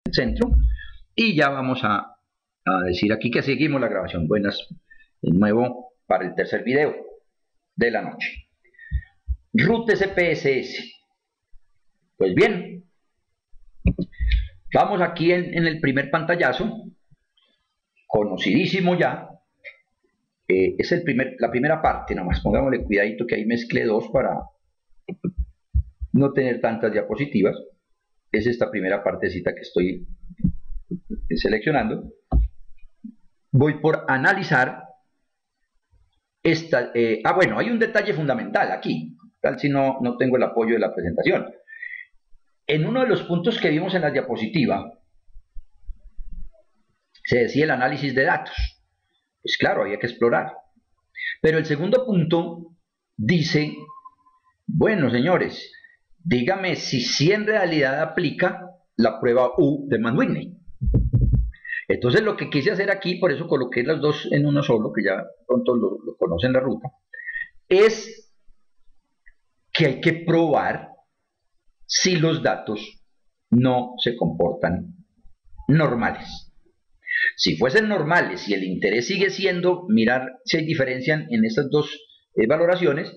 el centro. Y ya vamos a decir aquí que seguimos la grabación. Buenas, de nuevo para el tercer video de la noche. Root SPSS. Pues bien, vamos aquí en el primer pantallazo, conocidísimo ya. Es la primera parte, nomás pongámosle cuidadito que ahí mezclé dos para no tener tantas diapositivas. Es esta primera partecita que estoy seleccionando. Voy por analizar esta. Bueno, hay un detalle fundamental aquí, tal si no tengo el apoyo de la presentación. En uno de los puntos que vimos en la diapositiva, se decía el análisis de datos. Pues claro, había que explorar. Pero el segundo punto dice, bueno, señores, dígame si en realidad aplica la prueba U de Mann-Whitney. Entonces lo que quise hacer aquí, por eso coloqué las dos en uno solo, que ya pronto lo conocen la ruta, es que hay que probar si los datos no se comportan normales. Si fuesen normales y el interés sigue siendo mirar si hay diferencia en estas dos valoraciones,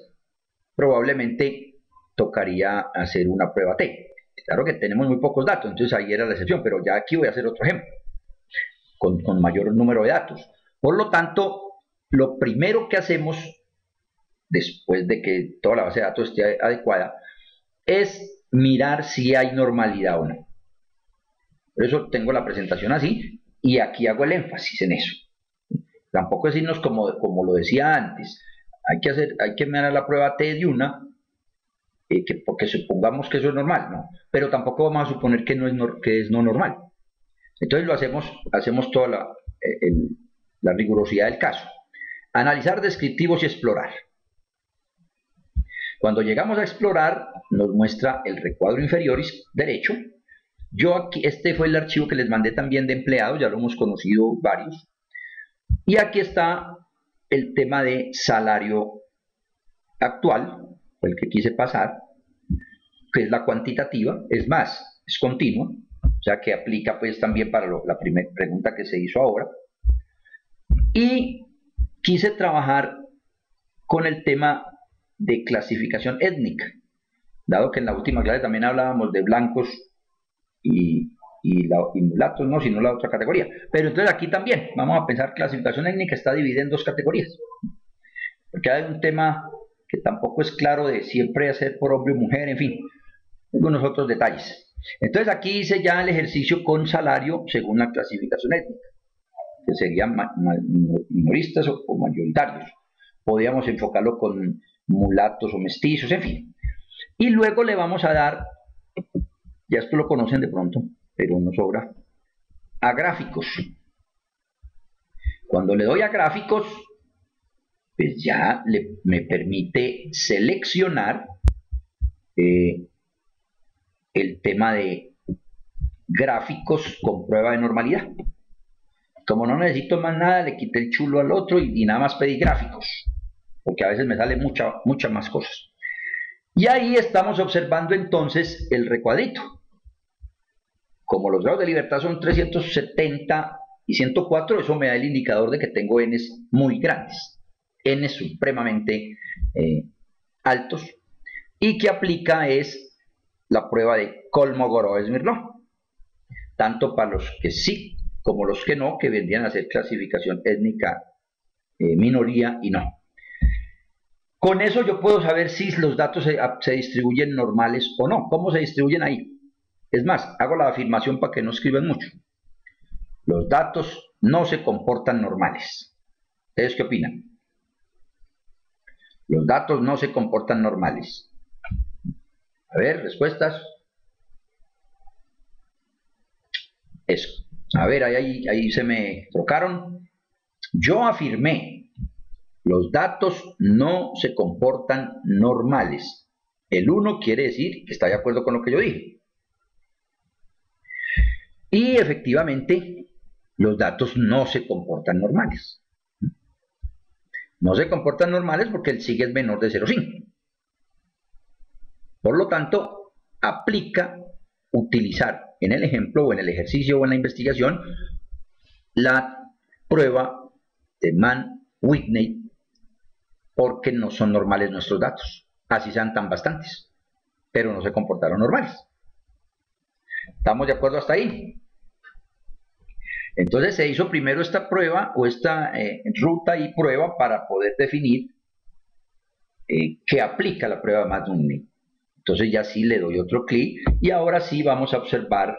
probablemente tocaría hacer una prueba T. Claro que tenemos muy pocos datos, entonces ahí era la excepción, pero ya aquí voy a hacer otro ejemplo, con mayor número de datos. Por lo tanto, lo primero que hacemos, después de que toda la base de datos esté adecuada, es mirar si hay normalidad o no. Por eso tengo la presentación así, y aquí hago el énfasis en eso. Tampoco decirnos como lo decía antes, hay que mirar la prueba T de una, porque supongamos que eso es normal, ¿no? Pero tampoco vamos a suponer que es no normal. Entonces hacemos toda la rigurosidad del caso. Analizar descriptivos y explorar. Cuando llegamos a explorar, nos muestra el recuadro inferior derecho. Yo aquí, este fue el archivo que les mandé también de empleados, ya lo hemos conocido varios. Y aquí está el tema de salario actual, el que quise pasar, que es la cuantitativa, es más, es continua, o sea que aplica pues también para la primera pregunta que se hizo ahora. Y quise trabajar con el tema de clasificación étnica, dado que en la última clase también hablábamos de blancos y mulatos, no, sino la otra categoría. Pero entonces aquí también vamos a pensar clasificación étnica está dividida en dos categorías, porque hay un tema que tampoco es claro de siempre hacer por hombre o mujer, en fin, algunos otros detalles. Entonces aquí hice ya el ejercicio con salario según la clasificación étnica, que serían minoristas o mayoritarios. Podríamos enfocarlo con mulatos o mestizos, en fin. Y luego le vamos a dar, ya esto lo conocen de pronto, pero no sobra, a gráficos. Cuando le doy a gráficos, pues ya me permite seleccionar el tema de gráficos con prueba de normalidad. Como no necesito más nada, le quité el chulo al otro y nada más pedí gráficos, porque a veces me sale muchas más cosas. Y ahí estamos observando entonces el recuadrito. Como los grados de libertad son 370 y 104, eso me da el indicador de que tengo n's muy grandes, n's supremamente altos, y que aplica es la prueba de Kolmogorov-Smirnov, tanto para los que sí como los que no, que vendrían a ser clasificación étnica, minoría y no. Con eso yo puedo saber si los datos se distribuyen normales o no. ¿Cómo se distribuyen ahí? Es más, hago la afirmación para que no escriban mucho. Los datos no se comportan normales. ¿Ustedes qué opinan? Los datos no se comportan normales. A ver, respuestas. Eso. A ver, ahí se me trocaron. Yo afirmé, los datos no se comportan normales. El 1 quiere decir que está de acuerdo con lo que yo dije. Y efectivamente, los datos no se comportan normales. No se comportan normales porque el SIG es menor de 0,5. Por lo tanto, aplica utilizar en el ejemplo o en el ejercicio o en la investigación la prueba de Mann-Whitney porque no son normales nuestros datos, así sean tan bastantes, pero no se comportaron normales. ¿Estamos de acuerdo hasta ahí? Entonces se hizo primero esta prueba o esta ruta y prueba para poder definir qué aplica la prueba de Mann-Whitney. Entonces ya sí le doy otro clic y ahora sí vamos a observar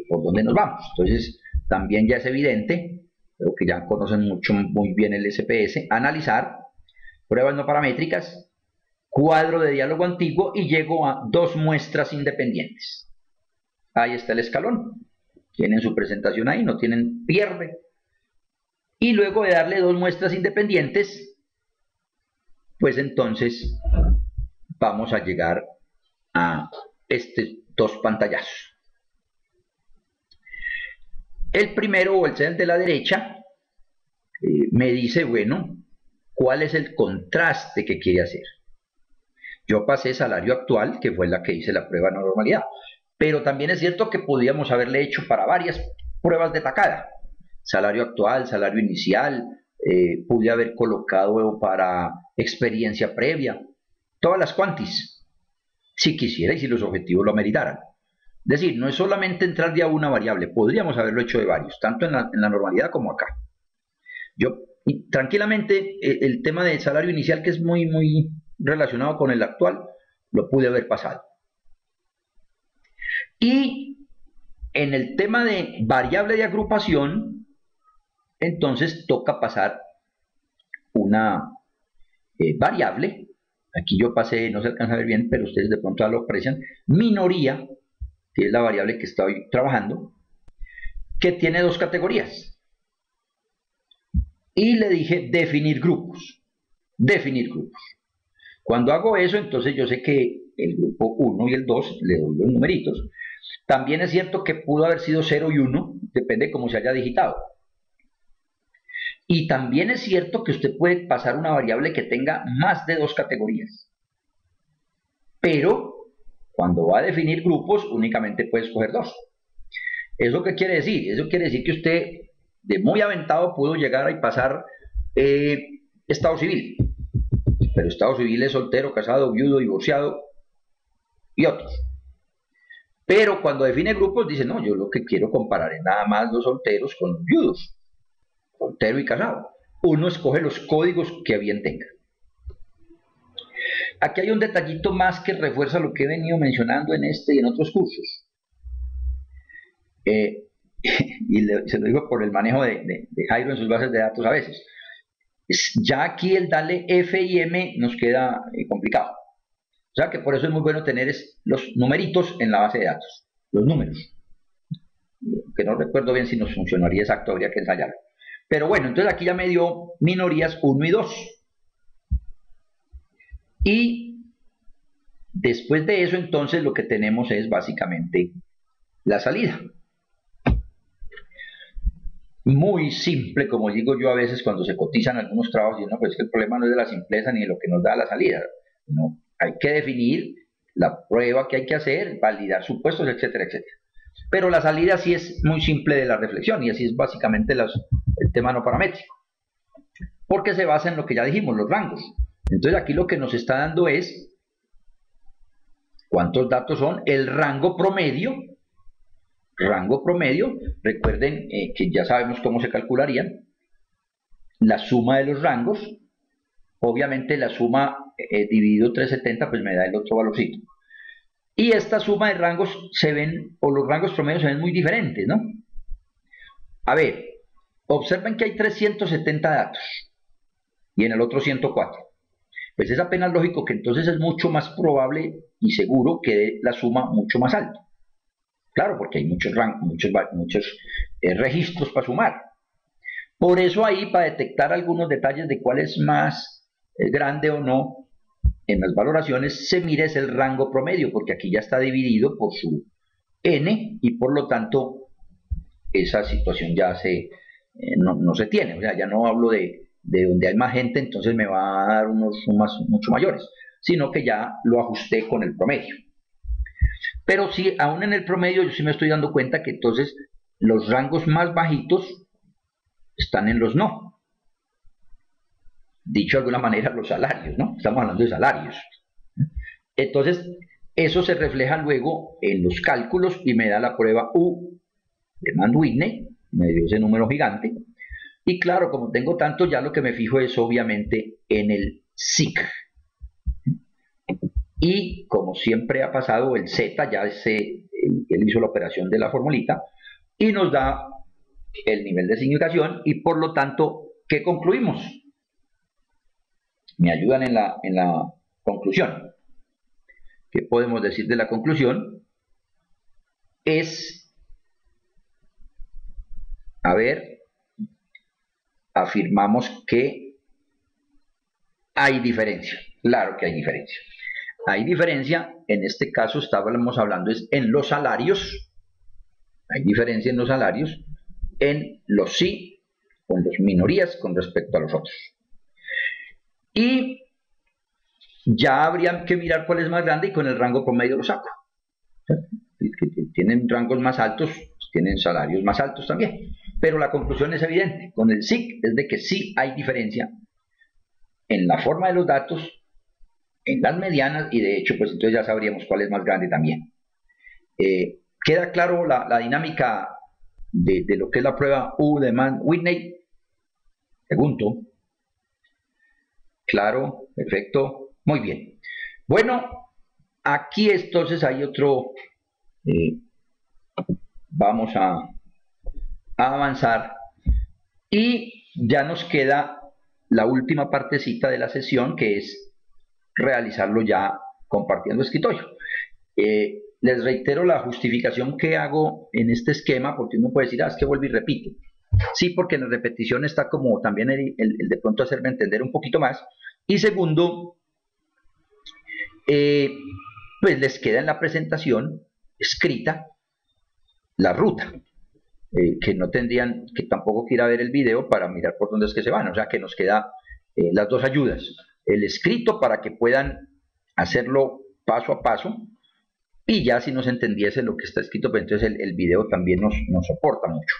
por dónde nos vamos. Entonces también ya es evidente, creo que ya conocen muy bien el SPS, analizar, pruebas no paramétricas, cuadro de diálogo antiguo y llego a 2 muestras independientes. Ahí está el escalón. Tienen su presentación ahí, no tienen pierde. Y luego de darle 2 muestras independientes, pues entonces vamos a llegar a estos 2 pantallazos. El primero o el cel de la derecha me dice, bueno, ¿cuál es el contraste que quiere hacer? Yo pasé salario actual, que fue la que hice la prueba de normalidad. Pero también es cierto que podíamos haberle hecho para varias pruebas de tacada. Salario actual, salario inicial, pude haber colocado para experiencia previa, todas las cuantis, si quisiera y si los objetivos lo ameritaran. Es decir, no es solamente entrar de a una variable, podríamos haberlo hecho de varios, tanto en la normalidad como acá. Yo, tranquilamente, el tema del salario inicial, que es muy relacionado con el actual, lo pude haber pasado. Y en el tema de variable de agrupación, entonces toca pasar una variable. Aquí yo pasé, no se alcanza a ver bien, pero ustedes de pronto ya lo aprecian. Minoría, que es la variable que estoy trabajando, que tiene 2 categorías. Y le dije definir grupos. Definir grupos. Cuando hago eso, entonces yo sé que el grupo 1 y el 2 le doy los numeritos. También es cierto que pudo haber sido 0 y 1, depende de cómo se haya digitado. Y también es cierto que usted puede pasar una variable que tenga más de 2 categorías. Pero cuando va a definir grupos, únicamente puede escoger 2. ¿Eso qué quiere decir? Eso quiere decir que usted, de muy aventado, pudo llegar y pasar estado civil. Pero estado civil es soltero, casado, viudo, divorciado y otros. Pero cuando define grupos dice, no, yo lo que quiero comparar es nada más los solteros con los viudos, soltero y casado. Uno escoge los códigos que bien tenga. Aquí hay un detallito más que refuerza lo que he venido mencionando en este y en otros cursos. Y se lo digo por el manejo de Jairo en sus bases de datos a veces. Ya aquí el darle F y M nos queda complicado. O sea que por eso es muy bueno tener los numeritos en la base de datos, los números. Que no recuerdo bien si nos funcionaría exacto, habría que ensayarlo. Pero bueno, entonces aquí ya me dio minorías 1 y 2. Y después de eso, entonces lo que tenemos es básicamente la salida. Muy simple, como digo yo a veces cuando se cotizan algunos trabajos, y no, pues es que el problema no es de la simpleza ni de lo que nos da la salida. No, hay que definir la prueba que hay que hacer, validar supuestos, etcétera, etcétera. Pero la salida sí es muy simple de la reflexión y así es básicamente el tema no paramétrico. Porque se basa en lo que ya dijimos, los rangos. Entonces aquí lo que nos está dando es cuántos datos son, el rango promedio. Rango promedio, recuerden que ya sabemos cómo se calcularían. La suma de los rangos, obviamente la suma dividido 370 pues me da el otro valorcito. Y esta suma de rangos se ven, o los rangos promedios se ven muy diferentes, ¿no? A ver, observen que hay 370 datos y en el otro 104. Pues es apenas lógico que entonces es mucho más probable y seguro que dé la suma mucho más alta. Claro, porque hay muchos rangos, muchos registros para sumar. Por eso ahí, para detectar algunos detalles de cuál es más grande o no, en las valoraciones se mira es el rango promedio, porque aquí ya está dividido por su n y por lo tanto esa situación ya no se tiene. O sea, ya no hablo de donde hay más gente, entonces me va a dar unos sumas mucho mayores, sino que ya lo ajusté con el promedio. Pero sí, aún en el promedio, yo sí me estoy dando cuenta que entonces los rangos más bajitos están en los no. Dicho de alguna manera, los salarios, ¿no? Estamos hablando de salarios. Entonces, eso se refleja luego en los cálculos y me da la prueba U de Mann-Whitney, me dio ese número gigante. Y claro, como tengo tanto, ya lo que me fijo es obviamente en el SIC. Y como siempre ha pasado, el Z, ya él hizo la operación de la formulita y nos da el nivel de significación y por lo tanto, ¿qué concluimos? Me ayudan en la conclusión. ¿Qué podemos decir de la conclusión? Es, a ver, afirmamos que hay diferencia. Claro que hay diferencia. Hay diferencia, en este caso estábamos hablando es en los salarios. Hay diferencia en los salarios, en los sí, con las minorías con respecto a los otros. Y ya habría que mirar cuál es más grande y con el rango promedio lo saco. Tienen rangos más altos, tienen salarios más altos también. Pero la conclusión es evidente. Con el SIC es de que sí hay diferencia en la forma de los datos, en las medianas, y de hecho, pues entonces ya sabríamos cuál es más grande también. ¿Queda claro la dinámica de lo que es la prueba U de Mann-Whitney? Pregunto. Claro, perfecto, muy bien. Bueno, aquí entonces hay otro, vamos a avanzar y ya nos queda la última partecita de la sesión, que es realizarlo ya compartiendo escritorio. Les reitero la justificación que hago en este esquema, porque uno puede decir, es que vuelvo y repito. Sí, porque en la repetición está como también el de pronto hacerme entender un poquito más. Y segundo, pues les queda en la presentación escrita la ruta, que no tendrían, que tampoco quiera ver el video para mirar por dónde es que se van. O sea que nos queda las dos ayudas. El escrito para que puedan hacerlo paso a paso. Y ya si nos entendiese lo que está escrito, pues entonces el video también nos soporta mucho.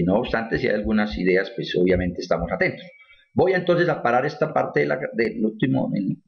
No obstante, si hay algunas ideas, pues obviamente estamos atentos. Voy entonces a parar esta parte del último,